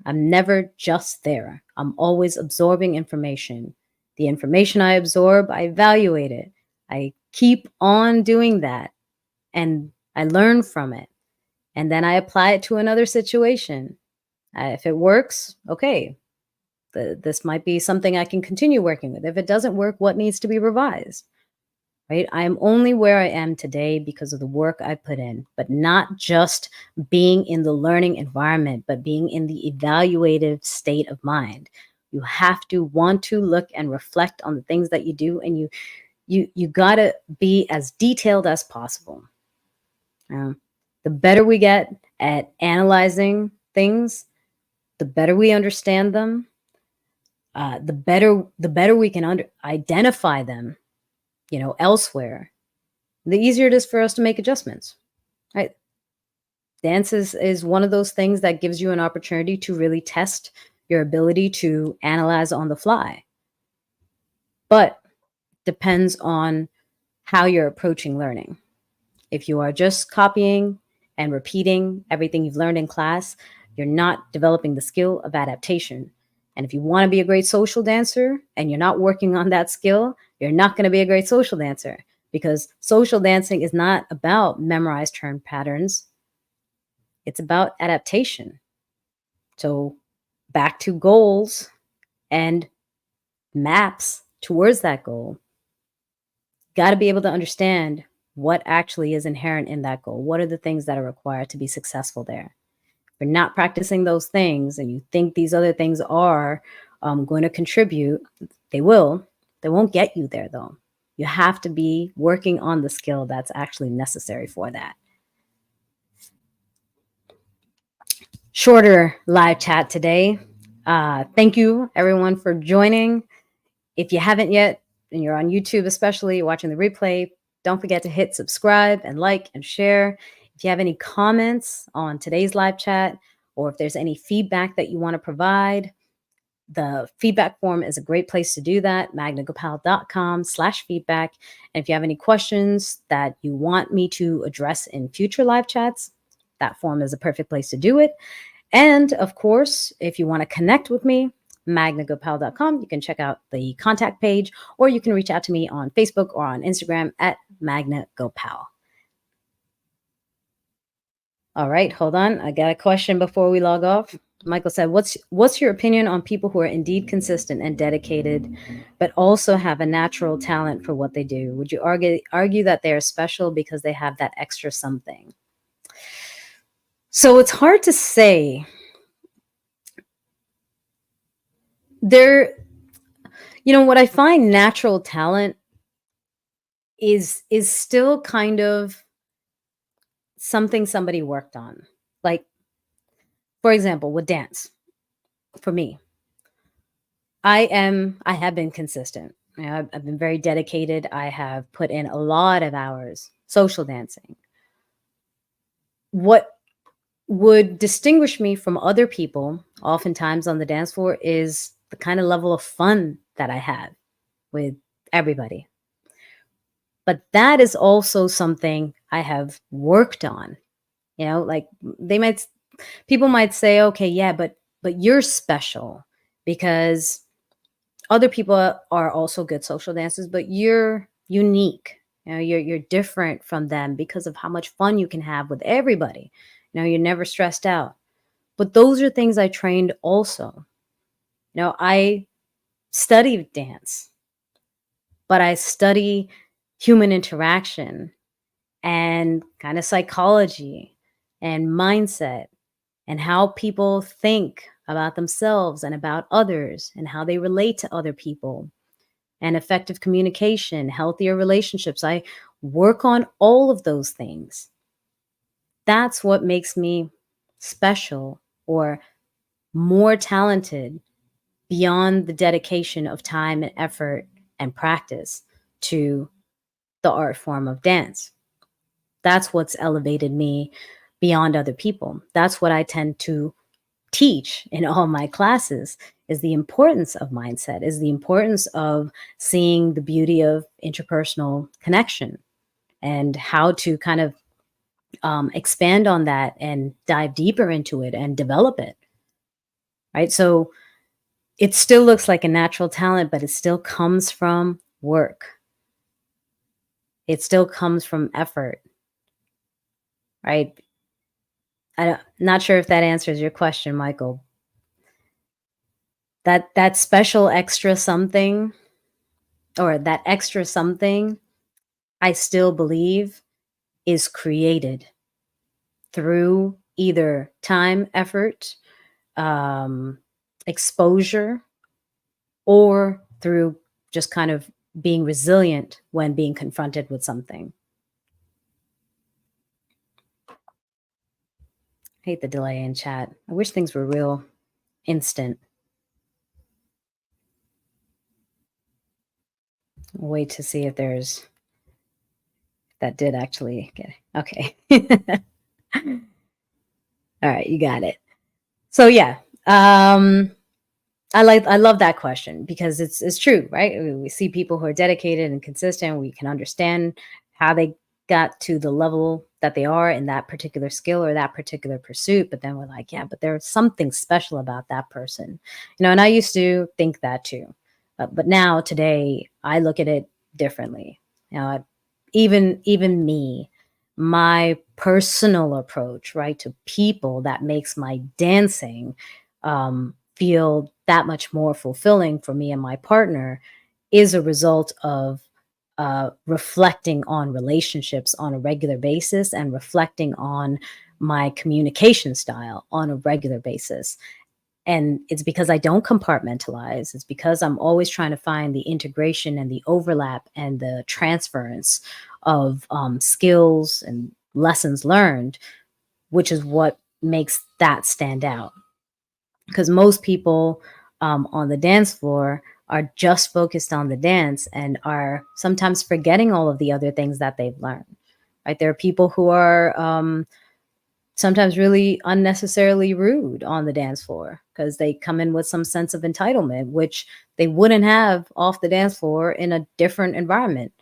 I'm never just there. I'm always absorbing information. The information I absorb, I evaluate it. I keep on doing that and I learn from it. And then I apply it to another situation. If it works, okay, this might be something I can continue working with. If it doesn't work, what needs to be revised? Right? I am only where I am today because of the work I put in, but not just being in the learning environment, but being in the evaluative state of mind. You have to want to look and reflect on the things that you do, and you got to be as detailed as possible. The better we get at analyzing things, the better we understand them, the better we can identify them, elsewhere, the easier it is for us to make adjustments. Right? Dance is one of those things that gives you an opportunity to really test your ability to analyze on the fly. But depends on how you're approaching learning. If you are just copying and repeating everything you've learned in class, you're not developing the skill of adaptation. And if you want to be a great social dancer and you're not working on that skill, you're not going to be a great social dancer, because social dancing is not about memorized turn patterns. It's about adaptation. So back to goals and maps towards that goal. Got to be able to understand what actually is inherent in that goal. What are the things that are required to be successful there? If you're not practicing those things and you think these other things are going to contribute, they will. They won't get you there, though. You have to be working on the skill that's actually necessary for that. Shorter live chat today. Thank you, everyone, for joining. If you haven't yet, and you're on YouTube especially, watching the replay, don't forget to hit subscribe and like and share. If you have any comments on today's live chat, or if there's any feedback that you want to provide, the feedback form is a great place to do that, magnagopal.com/feedback. And if you have any questions that you want me to address in future live chats, that form is a perfect place to do it. And of course, if you want to connect with me, magnagopal.com, you can check out the contact page, or you can reach out to me on Facebook or on Instagram at Magna Gopal. All right, hold on. I got a question before we log off. Michael said, what's your opinion on people who are indeed consistent and dedicated, but also have a natural talent for what they do? Would you argue that they are special because they have that extra something? So it's hard to say. What I find natural talent is still kind of something somebody worked on. Like, for example, with dance, for me, I have been consistent. I've been very dedicated. I have put in a lot of hours social dancing. What would distinguish me from other people, oftentimes on the dance floor, is the kind of level of fun that I have with everybody. But that is also something I have worked on. Like people might say, okay, yeah, but you're special because other people are also good social dancers, but you're unique. You're different from them because of how much fun you can have with everybody. You're never stressed out. But those are things I trained also. I studied dance, but I study human interaction and kind of psychology and mindset and how people think about themselves and about others and how they relate to other people, and effective communication, healthier relationships. I work on all of those things. That's what makes me special or more talented beyond the dedication of time and effort and practice to the art form of dance. That's what's elevated me beyond other people. That's what I tend to teach in all my classes, is the importance of mindset, is the importance of seeing the beauty of interpersonal connection and how to kind of expand on that and dive deeper into it and develop it. Right. So it still looks like a natural talent, but it still comes from work. It still comes from effort. Right. I'm not sure if that answers your question, Michael. That special extra something, or that extra something, I still believe is created through either time, effort, exposure, or through just kind of being resilient when being confronted with something. Hate the delay in chat. I wish things were real instant. Wait to see if there's that did actually get it. Okay. All right, you got it. So yeah, I love that question because it's true, right? We see people who are dedicated and consistent. We can understand how they got to the level that they are in that particular skill or that particular pursuit. But then we're like, yeah, but there's something special about that person, And I used to think that too, but now today I look at it differently. Even me, my personal approach, right, to people that makes my dancing feel that much more fulfilling for me and my partner is a result of reflecting on relationships on a regular basis and reflecting on my communication style on a regular basis. And it's because I don't compartmentalize. It's because I'm always trying to find the integration and the overlap and the transference of skills and lessons learned, which is what makes that stand out. Because most people on the dance floor are just focused on the dance and are sometimes forgetting all of the other things that they've learned. Right? There are people who are sometimes really unnecessarily rude on the dance floor because they come in with some sense of entitlement, which they wouldn't have off the dance floor in a different environment.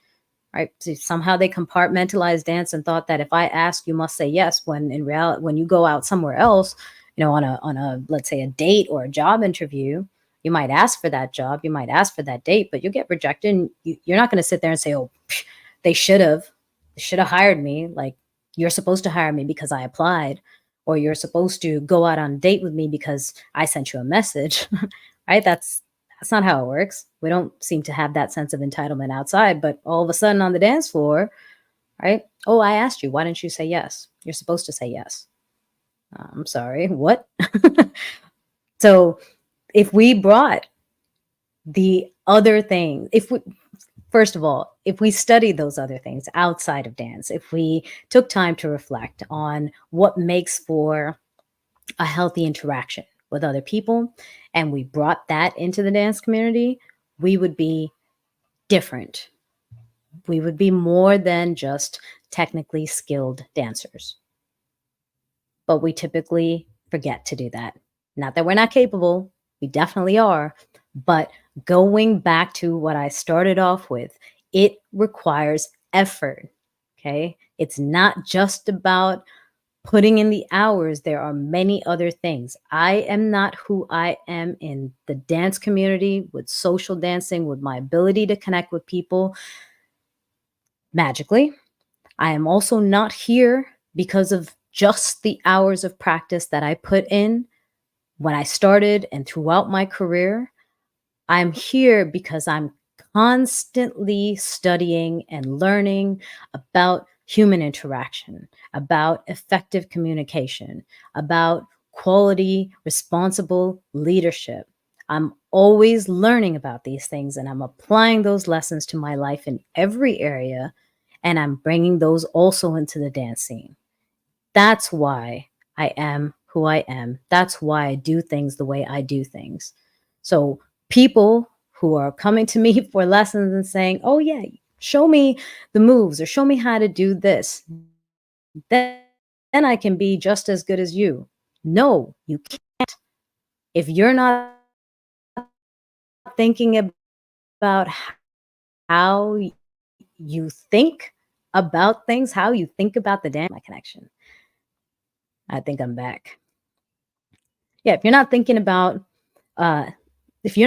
Right? So somehow they compartmentalized dance and thought that if I ask, you must say yes. When in reality, when you go out somewhere else, on a let's say a date or a job interview, you might ask for that job, you might ask for that date, but you'll get rejected. And you're not going to sit there and say, "Oh, they should have hired me." Like you're supposed to hire me because I applied, or you're supposed to go out on a date with me because I sent you a message. Right? That's not how it works. We don't seem to have that sense of entitlement outside, but all of a sudden on the dance floor, right? Oh, I asked you, why didn't you say yes? You're supposed to say yes. I'm sorry, what? So if we brought the other things, if we, first of all, if we studied those other things outside of dance, if we took time to reflect on what makes for a healthy interaction with other people, and we brought that into the dance community, we would be different. We would be more than just technically skilled dancers. But we typically forget to do that. Not that we're not capable, we definitely are. But going back to what I started off with, it requires effort. Okay. It's not just about putting in the hours. There are many other things. I am not who I am in the dance community with social dancing, with my ability to connect with people magically. I am also not here because of just the hours of practice that I put in when I started and throughout my career. I'm here because I'm constantly studying and learning about human interaction, about effective communication, about quality, responsible leadership. I'm always learning about these things and I'm applying those lessons to my life in every area. And I'm bringing those also into the dance scene. That's why I am who I am. That's why I do things the way I do things. So people who are coming to me for lessons and saying, "Oh yeah, show me the moves or show me how to do this." Then then I can be just as good as you. No, you can't. If you're not thinking about how you think about things, how you think about the dance, my connection. I think I'm back. Yeah, uh, if you're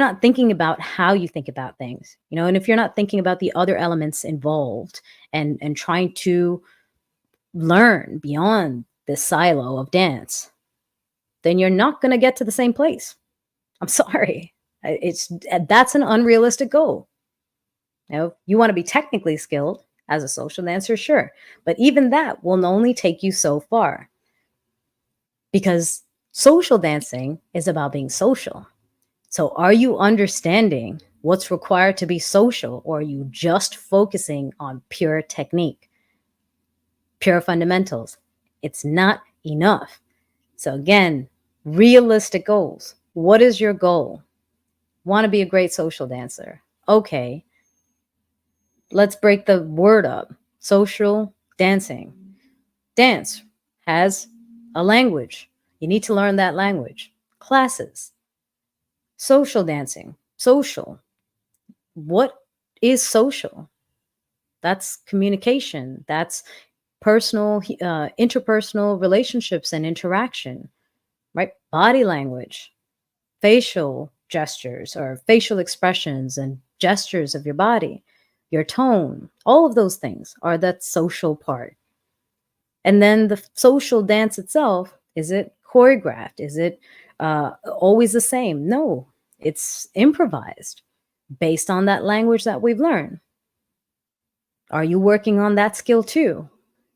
not thinking about how you think about things, and if you're not thinking about the other elements involved and trying to learn beyond this silo of dance, then you're not going to get to the same place. I'm sorry. That's an unrealistic goal. You want to be technically skilled as a social dancer, sure, but even that will only take you so far because social dancing is about being social. So are you understanding what's required to be social, or are you just focusing on pure technique, pure fundamentals? It's not enough. So again, realistic goals. What is your goal? Want to be a great social dancer. Okay, let's break the word up. Social dancing. Dance has a language. You need to learn that language. Classes. Social dancing. Social. What is social? That's communication. That's personal, interpersonal relationships and interaction, right? Body language, facial gestures or facial expressions and gestures of your body, your tone, all of those things are that social part. And then the social dance itself, is it choreographed? Is it always the same? No, it's improvised based on that language that we've learned. Are you working on that skill too?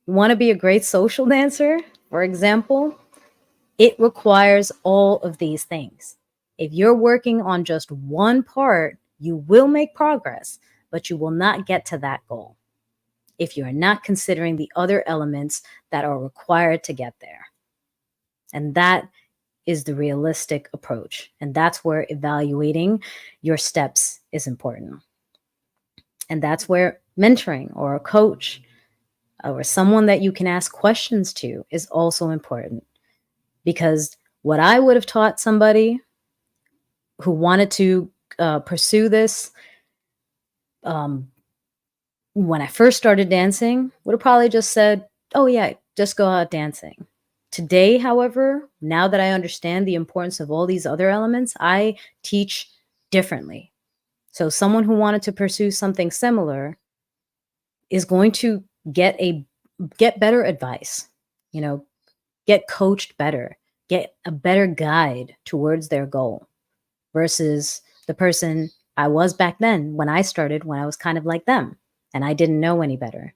You want to be a great social dancer, for example? It requires all of these things. If you're working on just one part, you will make progress, but you will not get to that goal if you're not considering the other elements that are required to get there. And that is the realistic approach. And that's where evaluating your steps is important. And that's where mentoring or a coach or someone that you can ask questions to is also important. Because what I would have taught somebody who wanted to pursue this when I first started dancing would have probably just said, oh, yeah, just go out dancing. Today, however, now that I understand the importance of all these other elements, I teach differently. So someone who wanted to pursue something similar is going to get better advice, get coached better, get a better guide towards their goal versus the person I was back then when I started, when I was kind of like them and I didn't know any better.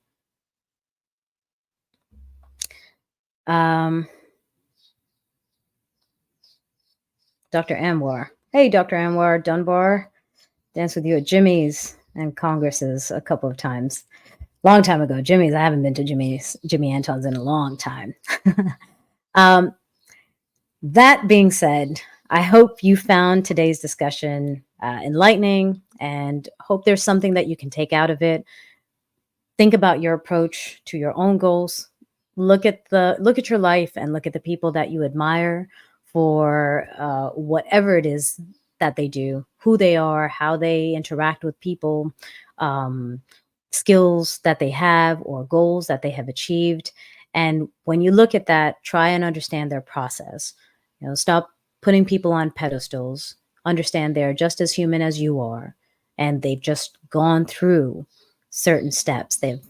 Dr. Anwar. Hey, Dr. Anwar Dunbar. Danced with you at Jimmy's and Congress's a couple of times. Long time ago. Jimmy's, I haven't been to Jimmy Anton's in a long time. That being said, I hope you found today's discussion enlightening and hope there's something that you can take out of it. Think about your approach to your own goals. Look at your life and look at the people that you admire for whatever it is that they do, who they are, how they interact with people, skills that they have or goals that they have achieved. And when you look at that, try and understand their process. Stop putting people on pedestals. Understand they're just as human as you are, and they've just gone through certain steps. They've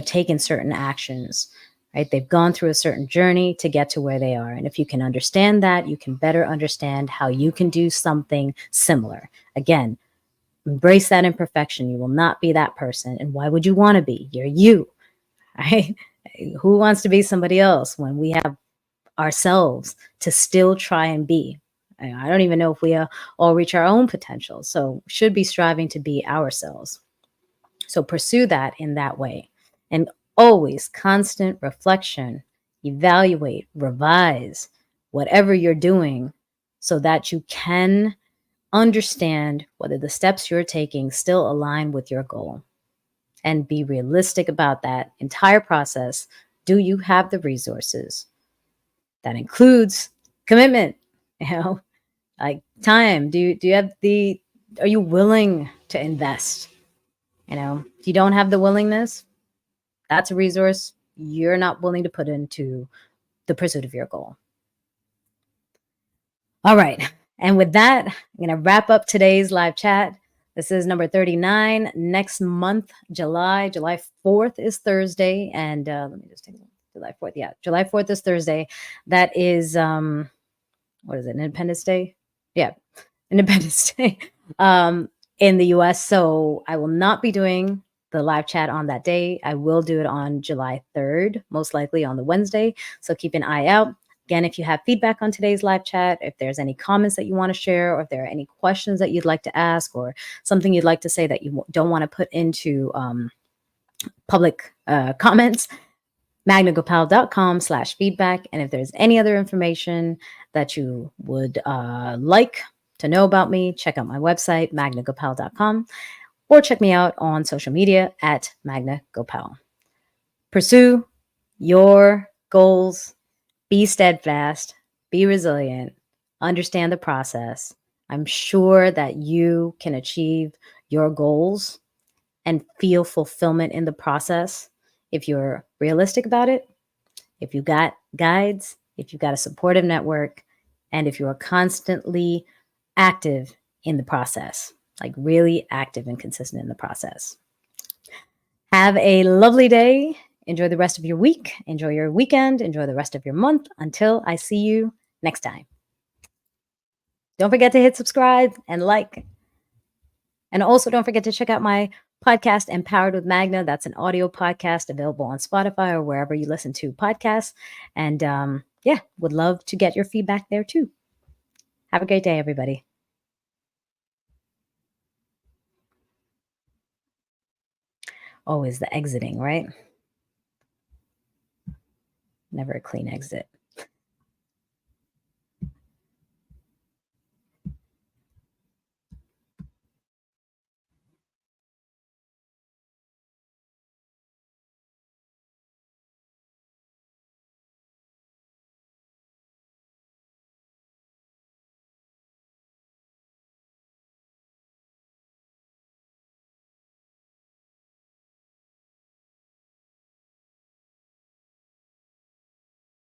taken certain actions, right? They've gone through a certain journey to get to where they are. And if you can understand that, you can better understand how you can do something similar. Again, embrace that imperfection. You will not be that person. And why would you want to be? You're you, right? Who wants to be somebody else when we have ourselves to still try and be? I don't even know if we all reach our own potential. So should be striving to be ourselves. So pursue that in that way. And always constant reflection, evaluate, revise whatever you're doing so that you can understand whether the steps you're taking still align with your goal. And be realistic about that entire process. Do you have the resources? That includes commitment, like time. Do you have are you willing to invest? If you don't have the willingness, that's a resource you're not willing to put into the pursuit of your goal. All right. And with that, I'm going to wrap up today's live chat. This is number 39. Next month, July 4th is Thursday. And let me just take July 4th. Yeah, July 4th is Thursday. That is, what is it, Independence Day? Yeah, Independence Day in the US. So I will not be doing the live chat on that day. I will do it on July 3rd, most likely on the Wednesday. So keep an eye out. Again, if you have feedback on today's live chat, if there's any comments that you want to share, or if there are any questions that you'd like to ask, or something you'd like to say that you don't want to put into public comments, magnagopal.com/feedback. And if there's any other information that you would like to know about me, check out my website, magnagopal.com, or check me out on social media at Magna Gopal. Pursue your goals, be steadfast, be resilient, understand the process. I'm sure that you can achieve your goals and feel fulfillment in the process if you're realistic about it, if you got guides, if you've got a supportive network, and if you are constantly active in the process, like really active and consistent in the process. Have a lovely day. Enjoy the rest of your week. Enjoy your weekend. Enjoy the rest of your month. Until I see you next time. Don't forget to hit subscribe and like. And also don't forget to check out my podcast, Empowered with Magna. That's an audio podcast available on Spotify or wherever you listen to podcasts. And yeah, would love to get your feedback there too. Have a great day, everybody. Always the exiting, right? Never a clean exit.